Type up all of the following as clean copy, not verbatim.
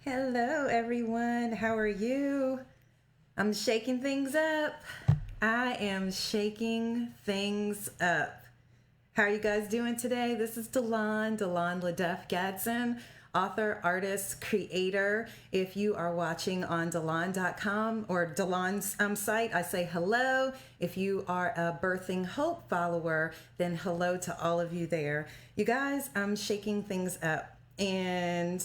Hello, everyone. How are you? I'm shaking things up. I am shaking things up. How are you guys doing today? This is Donloyn LaDuff Gadsden, author, artist, creator. If you are watching on Donloyn.com or Donloyn's site, I say hello. If you are a Birthing Hope follower, then hello to all of you there. You guys, I'm shaking things up. And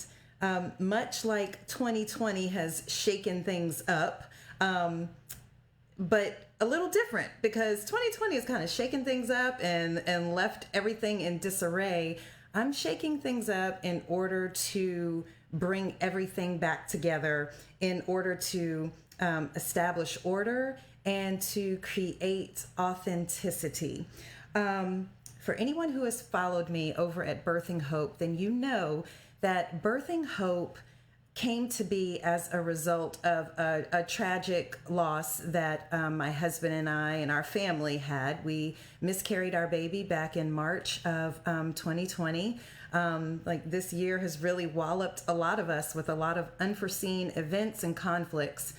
much like 2020 has shaken things up, but a little different because 2020 has kind of shaken things up and left everything in disarray. I'm shaking things up in order to bring everything back together, in order to establish order and to create authenticity. For anyone who has followed me over at Birthing Hope, then you know that Birthing Hope came to be as a result of a tragic loss that my husband and I and our family had. We miscarried our baby back in March of 2020. This year has really walloped a lot of us with a lot of unforeseen events and conflicts.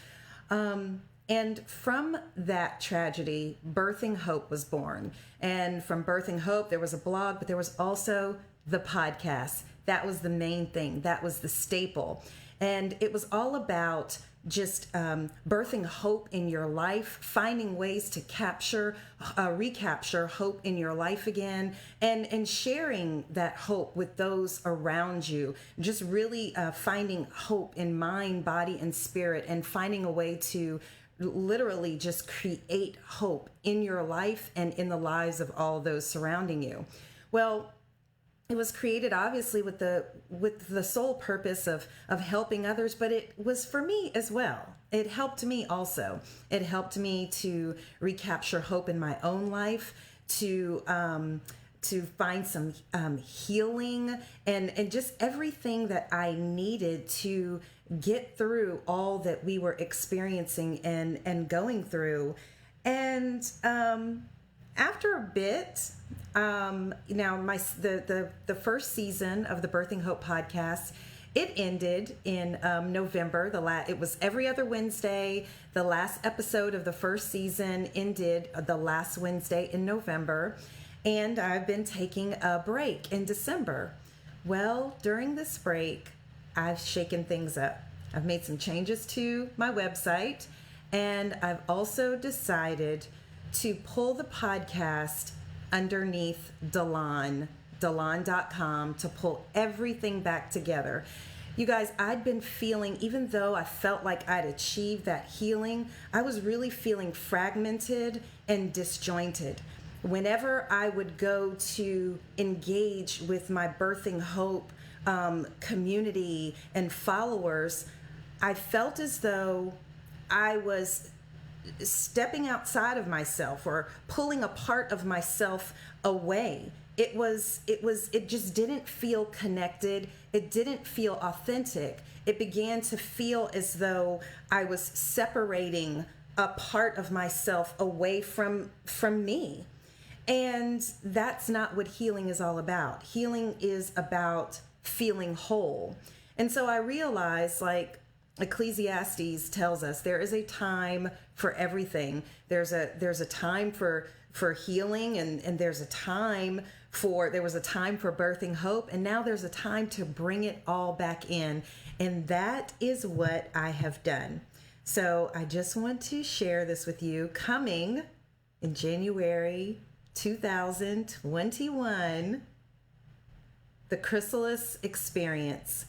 And from that tragedy, Birthing Hope was born. And from Birthing Hope, there was a blog, but there was also the podcast. That was the main thing. That was the staple. And it was all about just birthing hope in your life, finding ways to recapture hope in your life again, and sharing that hope with those around you. Just really finding hope in mind, body, and spirit, and finding a way to literally just create hope in your life and in the lives of all those surrounding you. Well, it was created obviously with the sole purpose of helping others, but it was for me as well. It helped me also. It helped me to recapture hope in my own life, to find some healing and just everything that I needed to get through all that we were experiencing and going through. And after a bit, the first season of the Birthing Hope podcast, it ended in November. It was every other Wednesday. The last episode of the first season ended the last Wednesday in November, and I've been taking a break in December. Well, during this break, I've shaken things up. I've made some changes to my website, and I've also decided to pull the podcast underneath Donloyn.com to pull everything back together. You guys, I'd been feeling, even though I felt like I'd achieved that healing, I was really feeling fragmented and disjointed. Whenever I would go to engage with my Birthing Hope community and followers, I felt as though I was stepping outside of myself or pulling a part of myself away. It just didn't feel connected. It didn't feel authentic. It began to feel as though I was separating a part of myself away from me. And that's not what healing is all about. Healing is about feeling whole. And so I realized, like Ecclesiastes tells us, there is a time for everything. There's a time for healing, and there was a time for birthing hope, and now there's a time to bring it all back in. And that is what I have done. So I just want to share this with you. Coming in January 2021, the Chrysalis Experience.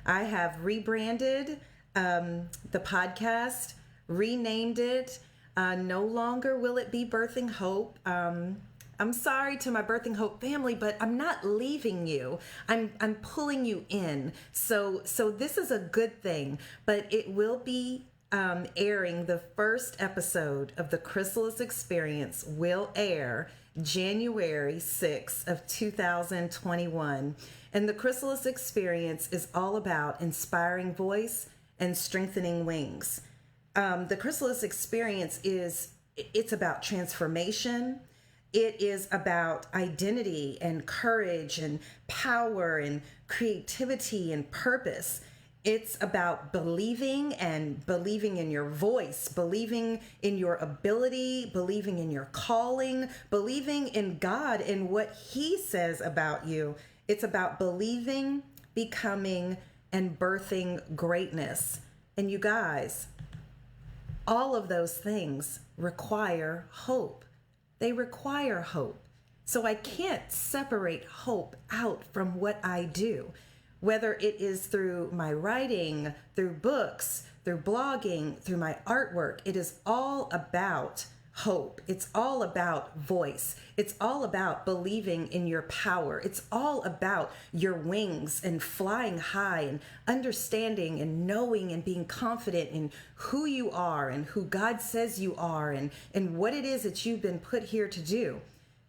I have rebranded the podcast, renamed it. No longer will it be Birthing Hope. I'm sorry to my Birthing Hope family, but I'm not leaving you. I'm pulling you in. So this is a good thing, but it will be airing. The first episode of the Chrysalis Experience will air January 6th of 2021. And the Chrysalis Experience is all about inspiring voice and strengthening wings. The Chrysalis Experience it's about transformation. It is about identity and courage and power and creativity and purpose. It's about believing and believing in your voice, believing in your ability, believing in your calling, believing in God and what He says about you. It's about believing, becoming, and birthing greatness. And you guys, all of those things require hope. They require hope. So I can't separate hope out from what I do, whether it is through my writing, through books, through blogging, through my artwork. It is all about hope. It's all about voice. It's all about believing in your power. It's all about your wings and flying high and understanding and knowing and being confident in who you are and who God says you are and what it is that you've been put here to do.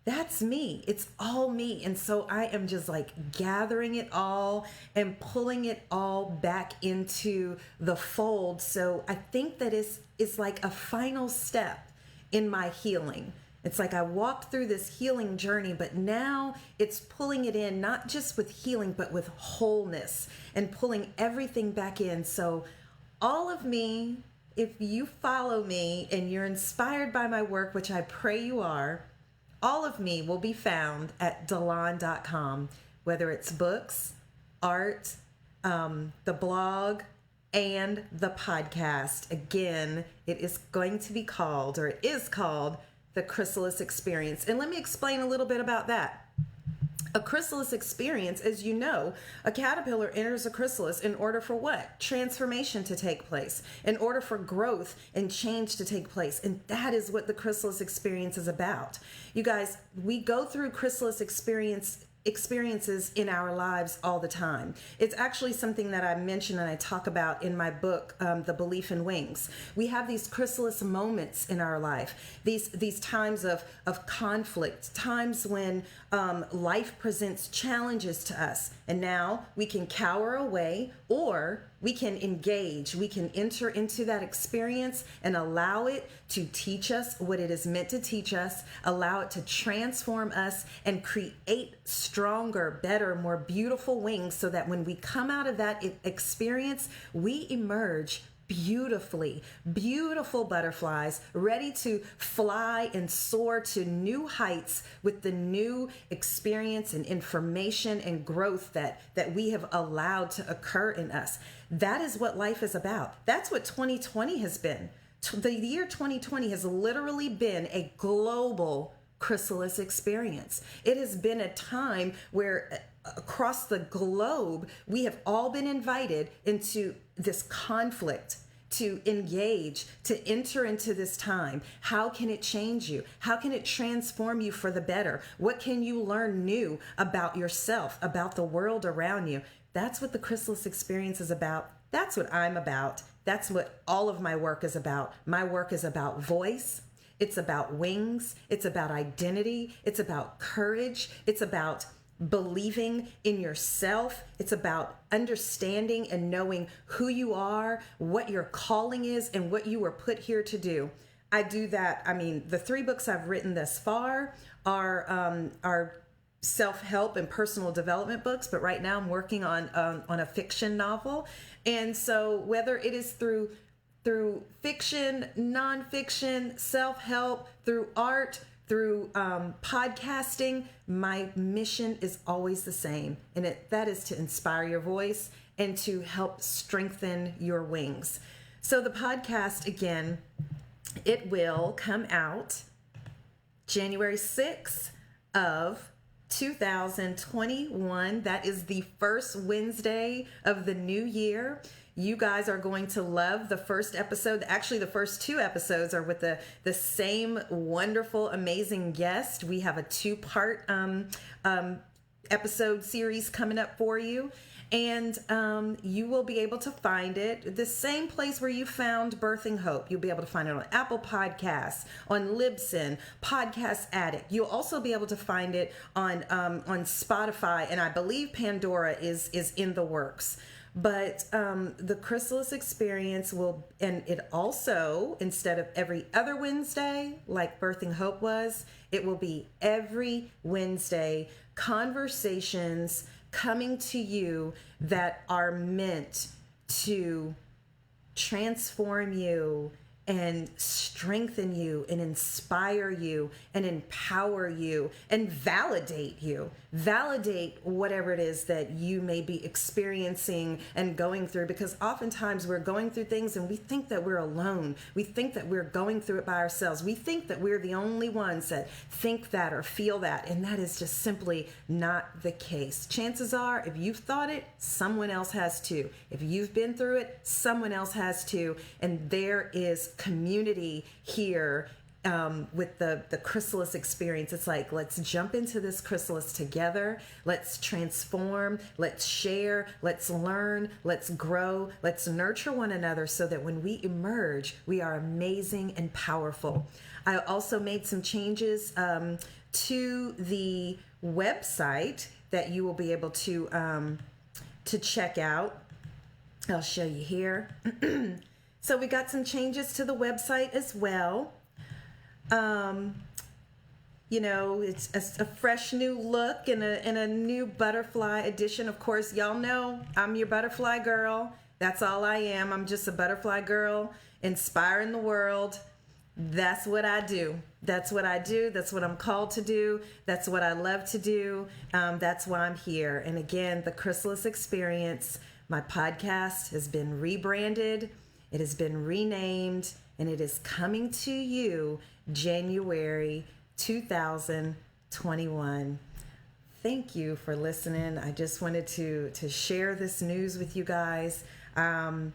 That's me. It's all me. And so I am just like gathering it all and pulling it all back into the fold. So I think that it's like a final step in my healing. It's like I walked through this healing journey, but now it's pulling it in, not just with healing, but with wholeness and pulling everything back in. So all of me, if you follow me and you're inspired by my work, which I pray you are, all of me will be found at Donloyn.com, whether it's books, art, the blog, and the podcast. Again, it is going to be called, or it is called, the Chrysalis Experience. And let me explain a little bit about that. A chrysalis experience, as you know, a caterpillar enters a chrysalis in order for what? Transformation to take place, in order for growth and change to take place. And that is what the chrysalis experience is about. You guys, we go through chrysalis experiences in our lives all the time. It's actually something that I mention and I talk about in my book, The Belief in Wings. We have these chrysalis moments in our life, these times of conflict, times when life presents challenges to us. And now we can cower away, or we can engage. We can enter into that experience and allow it to teach us what it is meant to teach us, allow it to transform us and create stronger, better, more beautiful wings, so that when we come out of that experience, we emerge beautifully, beautiful butterflies, ready to fly and soar to new heights with the new experience and information and growth that we have allowed to occur in us. That is what life is about. That's what 2020 has been. The year 2020 has literally been a global chrysalis experience. It has been a time where across the globe, we have all been invited into this conflict, to engage, to enter into this time. How can it change you? How can it transform you for the better? What can you learn new about yourself, about the world around you? That's what the Chrysalis Experience is about. That's what I'm about. That's what all of my work is about. My work is about voice. It's about wings. It's about identity. It's about courage. It's about believing in yourself. It's about understanding and knowing who you are, what your calling is, and what you were put here to do. I do that. I mean, the 3 books I've written thus far are self-help and personal development books, but right now I'm working on a fiction novel. And so whether it is through fiction, nonfiction, self-help, through art, through podcasting, my mission is always the same, and that is to inspire your voice and to help strengthen your wings. So the podcast, again, it will come out January 6th of 2021. That is the first Wednesday of the new year. You guys are going to love the first episode. Actually, the first 2 episodes are with the same wonderful, amazing guest. We have a 2-part episode series coming up for you. And you will be able to find it the same place where you found Birthing Hope. You'll be able to find it on Apple Podcasts, on Libsyn, Podcast Addict. You'll also be able to find it on Spotify, and I believe Pandora is in the works. But the Chrysalis Experience will, and it also, instead of every other Wednesday, like Birthing Hope was, it will be every Wednesday, conversations coming to you that are meant to transform you and strengthen you and inspire you and empower you and validate whatever it is that you may be experiencing and going through, because oftentimes we're going through things and we think that we're alone. We think that we're going through it by ourselves. We think that we're the only ones that think that or feel that, and that is just simply not the case. Chances are, if you've thought it, someone else has too. If you've been through it, someone else has too, and there is community here with the Chrysalis Experience. It's like, let's jump into this chrysalis together. Let's transform. Let's share. Let's learn. Let's grow. Let's nurture one another so that when we emerge, we are amazing and powerful. I also made some changes to the website that you will be able to check out. I'll show you here. So we got some changes to the website as well. It's a fresh new look and a new butterfly edition. Of course, y'all know I'm your butterfly girl. That's all I am. I'm just a butterfly girl, inspiring the world. That's what I do. That's what I do. That's what I'm called to do. That's what I love to do. That's why I'm here. And again, the Chrysalis Experience, my podcast, has been rebranded. It has been renamed, and it is coming to you January 2021. Thank you for listening. I just wanted to share this news with you guys. I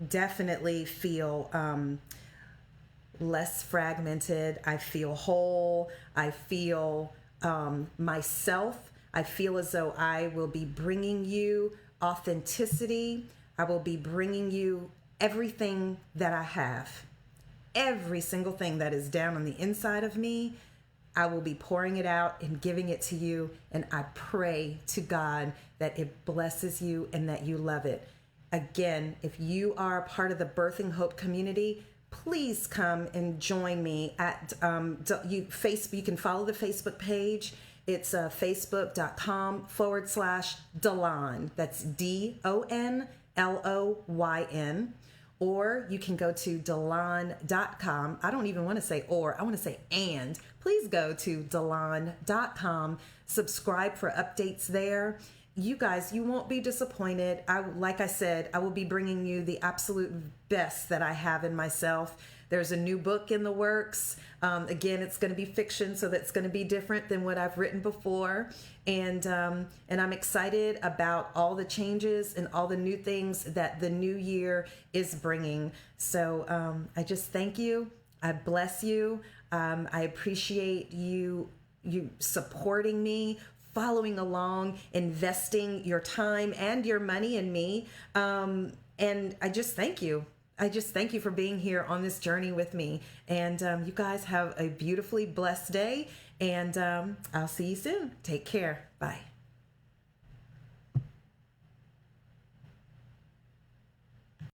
definitely feel less fragmented. I feel whole. I feel myself. I feel as though I will be bringing you authenticity. I will be bringing you everything that I have. Every single thing that is down on the inside of me, I will be pouring it out and giving it to you. And I pray to God that it blesses you and that you love it. Again, if you are a part of the Birthing Hope community, please come and join me at you can follow the Facebook page. It's facebook.com/Donloyn. That's DONLOYN. Or you can go to Donloyn.com. I don't even want to say or, I want to say and. Please go to Donloyn.com. Subscribe for updates there. You guys, you won't be disappointed. Like I said, I will be bringing you the absolute best that I have in myself. There's a new book in the works. Again, it's going to be fiction, so that's going to be different than what I've written before. And I'm excited about all the changes and all the new things that the new year is bringing. So I just thank you. I bless you. I appreciate you supporting me, following along, investing your time and your money in me. And I just thank you. I just thank you for being here on this journey with me. And you guys have a beautifully blessed day. And I'll see you soon. Take care. Bye.